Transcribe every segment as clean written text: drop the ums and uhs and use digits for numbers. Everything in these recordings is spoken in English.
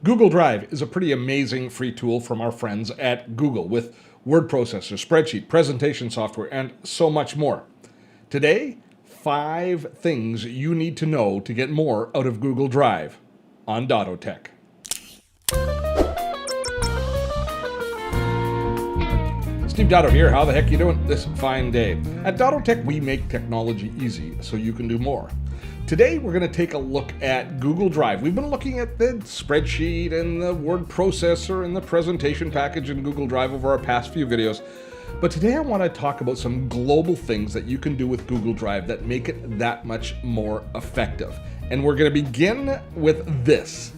Google Drive is a pretty amazing free tool from our friends at Google with word processor, spreadsheet, presentation software, and so much more. Today, 5 things you need to know to get more out of Google Drive on DottoTech. Steve Dotto here. How the heck you doing this fine day? At DottoTech, we make technology easy so you can do more. Today, we're going to take a look at Google Drive. We've been looking at the spreadsheet and the word processor and the presentation package in Google Drive over our past few videos. But today I want to talk about some global things that you can do with Google Drive that make it that much more effective. And we're going to begin with this,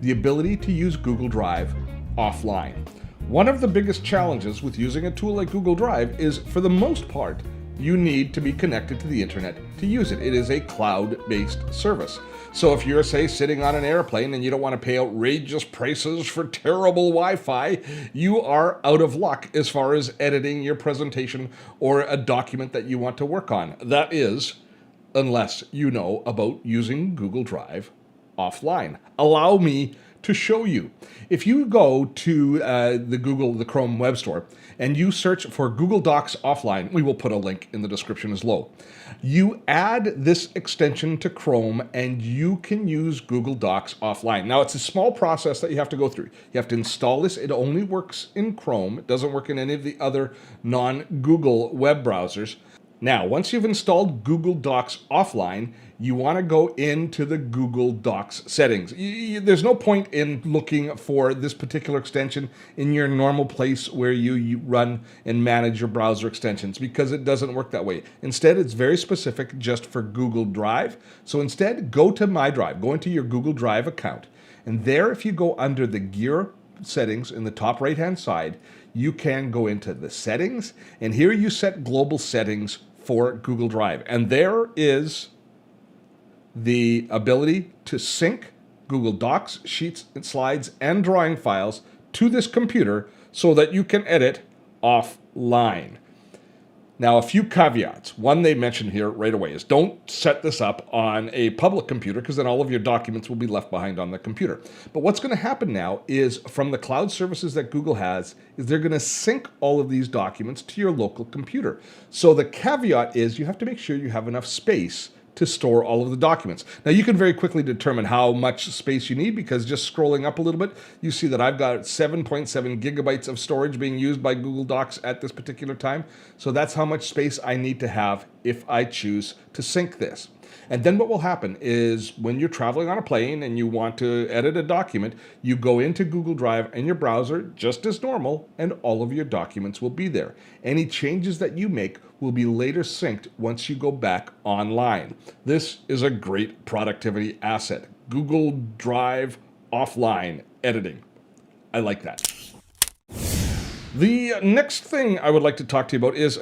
the ability to use Google Drive offline. One of the biggest challenges with using a tool like Google Drive is, for the most part, you need to be connected to the internet to use it. It is a cloud-based service. So if you're, say, sitting on an airplane and you don't want to pay outrageous prices for terrible Wi-Fi, you are out of luck as far as editing your presentation or a document that you want to work on. That is, unless you know about using Google Drive offline. Allow me to show you. If you go to the Chrome Web Store and you search for Google Docs offline, we will put a link in the description as low. You add this extension to Chrome and you can use Google Docs offline. Now, it's a small process that you have to go through. You have to install this. It only works in Chrome. It doesn't work in any of the other non-Google web browsers. Now, once you've installed Google Docs offline, you want to go into the Google Docs settings. There's no point in looking for this particular extension in your normal place where you run and manage your browser extensions, because it doesn't work that way. Instead, it's very specific just for Google Drive. So instead, go to My Drive, go into your Google Drive account. And there, if you go under the gear settings in the top right-hand side, you can go into the settings. And here you set global settings for Google Drive. And there is the ability to sync Google Docs, Sheets, and Slides, and drawing files to this computer so that you can edit offline. Now, a few caveats. One they mentioned here right away is don't set this up on a public computer, because then all of your documents will be left behind on the computer. But what's going to happen now is, from the cloud services that Google has, is they're going to sync all of these documents to your local computer. So the caveat is you have to make sure you have enough space to store all of the documents. Now, you can very quickly determine how much space you need, because just scrolling up a little bit, you see that I've got 7.7 gigabytes of storage being used by Google Docs at this particular time. So that's how much space I need to have if I choose to sync this. And then what will happen is, when you're traveling on a plane and you want to edit a document, you go into Google Drive in your browser just as normal, and all of your documents will be there. Any changes that you make will be later synced once you go back online. This is a great productivity asset. Google Drive offline editing. I like that. The next thing I would like to talk to you about is,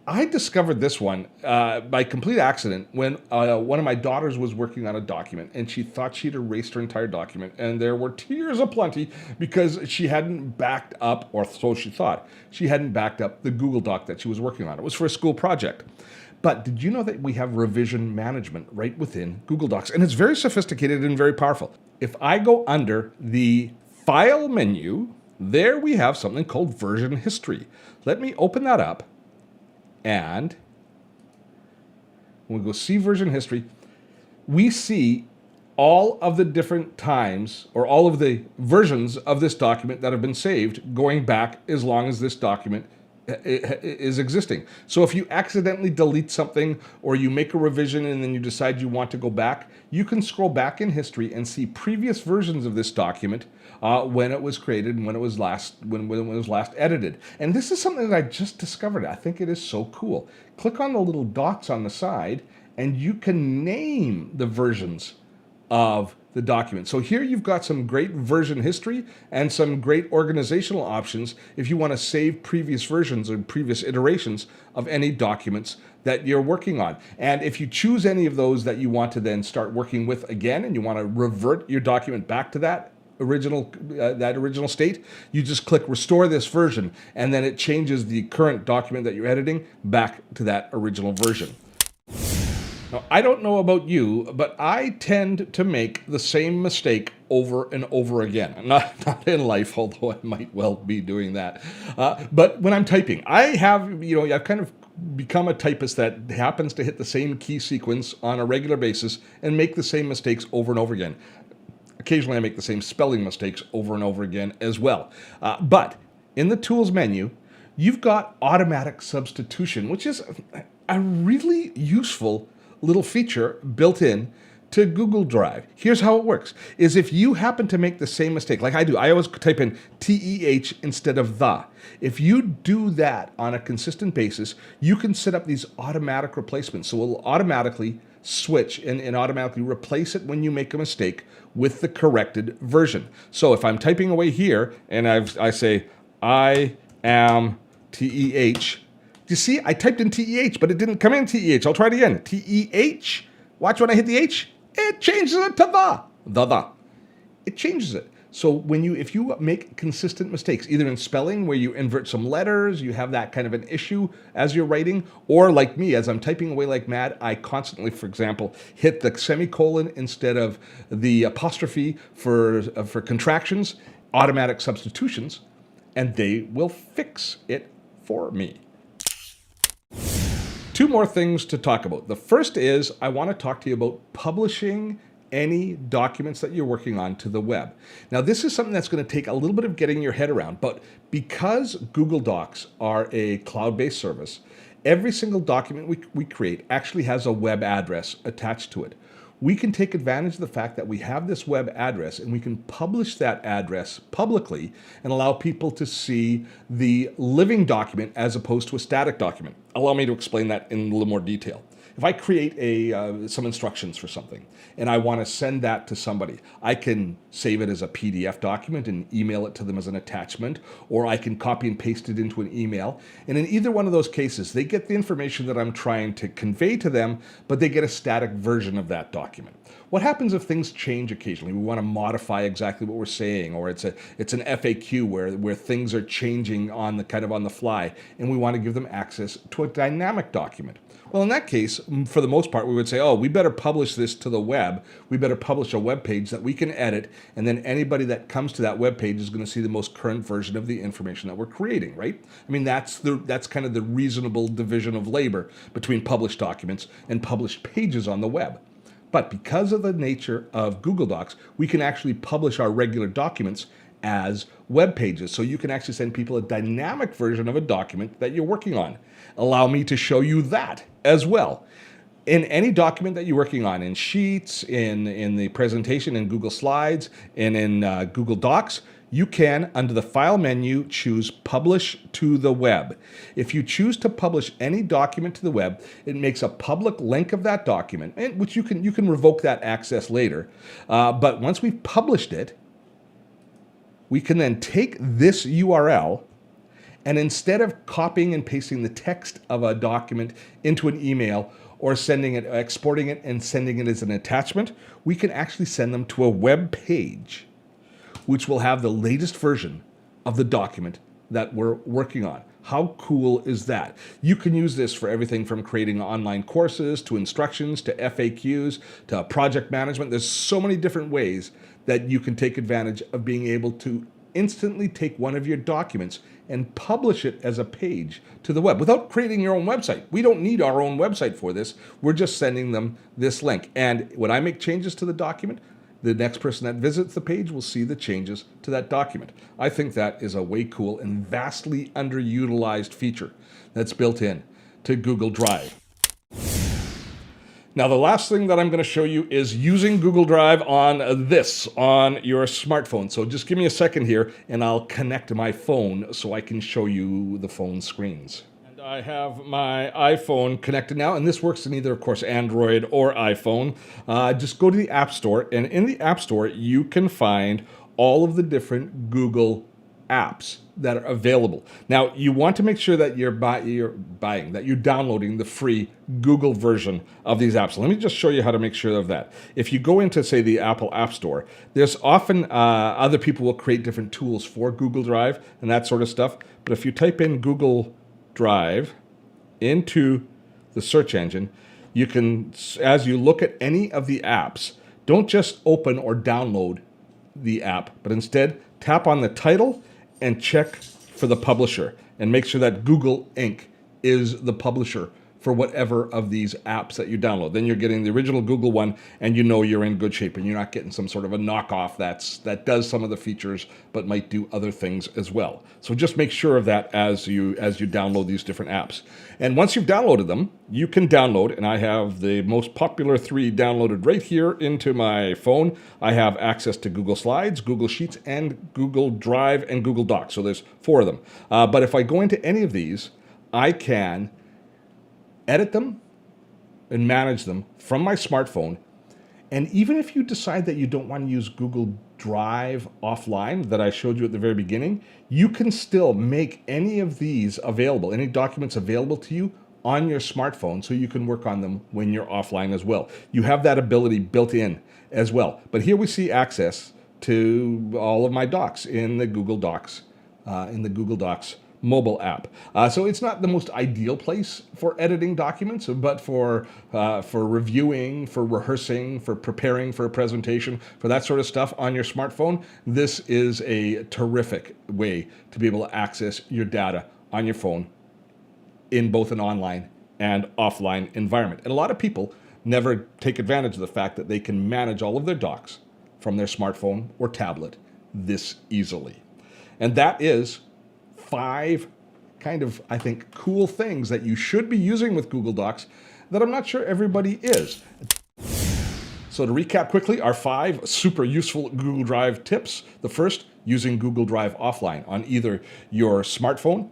I discovered this one by complete accident when one of my daughters was working on a document, and she thought she'd erased her entire document, and there were tears aplenty because she hadn't backed up, or so she thought, she hadn't backed up the Google Doc that she was working on. It was for a school project. But did you know that we have revision management right within Google Docs? And it's very sophisticated and very powerful. If I go under the File menu, there we have something called Version History. Let me open that up. And when we go see version history, we see all of the different times, or all of the versions of this document that have been saved going back as long as this document is existing. So if you accidentally delete something, or you make a revision and then you decide you want to go back, you can scroll back in history and see previous versions of this document when it was created and when it was last edited. And this is something that I just discovered. I think it is so cool. Click on the little dots on the side and you can name the versions of the document. So here you've got some great version history and some great organizational options if you want to save previous versions or previous iterations of any documents that you're working on. And if you choose any of those that you want to then start working with again, and you want to revert your document back to that original state, you just click restore this version, and then it changes the current document that you're editing back to that original version. Now, I don't know about you, but I tend to make the same mistake over and over again. Not in life, although I might well be doing that. But when I'm typing, I've kind of become a typist that happens to hit the same key sequence on a regular basis and make the same mistakes over and over again. Occasionally I make the same spelling mistakes over and over again as well. But in the Tools menu, you've got automatic substitution, which is a really useful little feature built in to Google Drive. Here's how it works, is if you happen to make the same mistake, like I do, I always type in TEH instead of the. If you do that on a consistent basis, you can set up these automatic replacements. So it'll automatically switch and automatically replace it when you make a mistake with the corrected version. So if I'm typing away here and I say, I am TEH, you see, I typed in TEH, but it didn't come in TEH. I'll try it again. TEH. Watch when I hit the H, it changes it to the. It changes it. So if you make consistent mistakes, either in spelling where you invert some letters, you have that kind of an issue as you're writing, or like me, as I'm typing away like mad, I constantly, for example, hit the semicolon instead of the apostrophe for contractions, automatic substitutions, and they will fix it for me. Two more things to talk about. The first is I want to talk to you about publishing any documents that you're working on to the web. Now, this is something that's going to take a little bit of getting your head around, but because Google Docs are a cloud-based service, every single document we create actually has a web address attached to it. We can take advantage of the fact that we have this web address and we can publish that address publicly and allow people to see the living document as opposed to a static document. Allow me to explain that in a little more detail. If I create some instructions for something and I want to send that to somebody, I can save it as a PDF document and email it to them as an attachment, or I can copy and paste it into an email. And in either one of those cases, they get the information that I'm trying to convey to them, but they get a static version of that document. What happens if things change occasionally? We want to modify exactly what we're saying, or it's an FAQ where things are changing on the fly, and we want to give them access to a dynamic document. Well, in that case, for the most part, we would say, oh, we better publish this to the web. We better publish a web page that we can edit, and then anybody that comes to that web page is going to see the most current version of the information that we're creating, right? I mean, that's kind of the reasonable division of labor between published documents and published pages on the web. But because of the nature of Google Docs, we can actually publish our regular documents as web pages. So you can actually send people a dynamic version of a document that you're working on. Allow me to show you that as well. In any document that you're working on, in Sheets, in the presentation, in Google Slides, and in Google Docs, you can, under the File menu, choose Publish to the Web. If you choose to publish any document to the web, it makes a public link of that document, which you can revoke that access later. But once we've published it, we can then take this URL, and instead of copying and pasting the text of a document into an email or exporting it and sending it as an attachment, we can actually send them to a web page, which will have the latest version of the document that we're working on. How cool is that? You can use this for everything from creating online courses to instructions to FAQs to project management. There's so many different ways that you can take advantage of being able to instantly take one of your documents and publish it as a page to the web without creating your own website. We don't need our own website for this. We're just sending them this link. And when I make changes to the document, the next person that visits the page will see the changes to that document. I think that is a way cool and vastly underutilized feature that's built in to Google Drive. Now, the last thing that I'm going to show you is using Google Drive on your smartphone. So just give me a second here and I'll connect my phone so I can show you the phone screens. And I have my iPhone connected now, and this works in either, of course, Android or iPhone. Just go to the App Store, and in the App Store, you can find all of the different Google apps that are available. Now, you want to make sure that you're downloading the free Google version of these apps. So let me just show you how to make sure of that. If you go into, say, the Apple App Store, there's often other people will create different tools for Google Drive and that sort of stuff. But if you type in Google Drive into the search engine, you can, as you look at any of the apps, don't just open or download the app, but instead tap on the title and check for the publisher and make sure that Google Inc. is the publisher for whatever of these apps that you download. Then you're getting the original Google one, and you know you're in good shape, and you're not getting some sort of a knockoff that does some of the features but might do other things as well. So just make sure of that as you download these different apps. And once you've downloaded them, you can download, and I have the most popular 3 downloaded right here into my phone. I have access to Google Slides, Google Sheets, and Google Drive and Google Docs. So there's 4 of them. But if I go into any of these, I can edit them and manage them from my smartphone. And even if you decide that you don't want to use Google Drive offline that I showed you at the very beginning, you can still make any of these available, any documents available to you on your smartphone, so you can work on them when you're offline as well. You have that ability built in as well. But here we see access to all of my docs in the Google Docs, mobile app. So it's not the most ideal place for editing documents, but for reviewing, for rehearsing, for preparing for a presentation, for that sort of stuff on your smartphone, this is a terrific way to be able to access your data on your phone in both an online and offline environment. And a lot of people never take advantage of the fact that they can manage all of their docs from their smartphone or tablet this easily. And that is 5 kind of, I think, cool things that you should be using with Google Docs that I'm not sure everybody is. So to recap quickly, our 5 super useful Google Drive tips. The first, using Google Drive offline on either your smartphone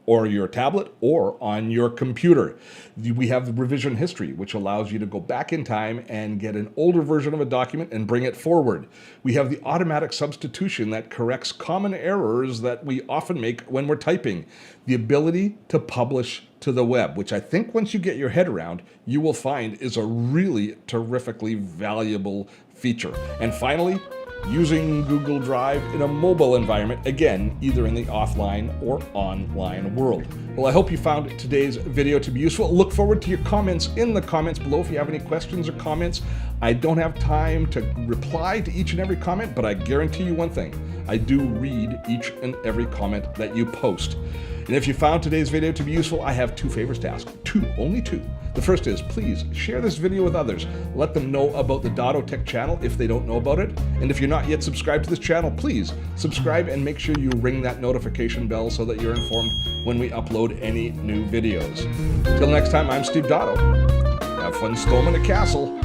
or your tablet or on your computer. We have the revision history, which allows you to go back in time and get an older version of a document and bring it forward. We have the automatic substitution that corrects common errors that we often make when we're typing. The ability to publish to the web, which I think once you get your head around, you will find is a really terrifically valuable feature. And finally, using Google Drive in a mobile environment, again, either in the offline or online world. Well, I hope you found today's video to be useful. Look forward to your comments in the comments below if you have any questions or comments. I don't have time to reply to each and every comment, but I guarantee you one thing. I do read each and every comment that you post. And if you found today's video to be useful, I have 2 favors to ask. 2, only 2. The first is, please share this video with others. Let them know about the DottoTech channel if they don't know about it. And if you're not yet subscribed to this channel, please subscribe and make sure you ring that notification bell so that you're informed when we upload any new videos. Till next time, I'm Steve Dotto. Have fun storming the castle.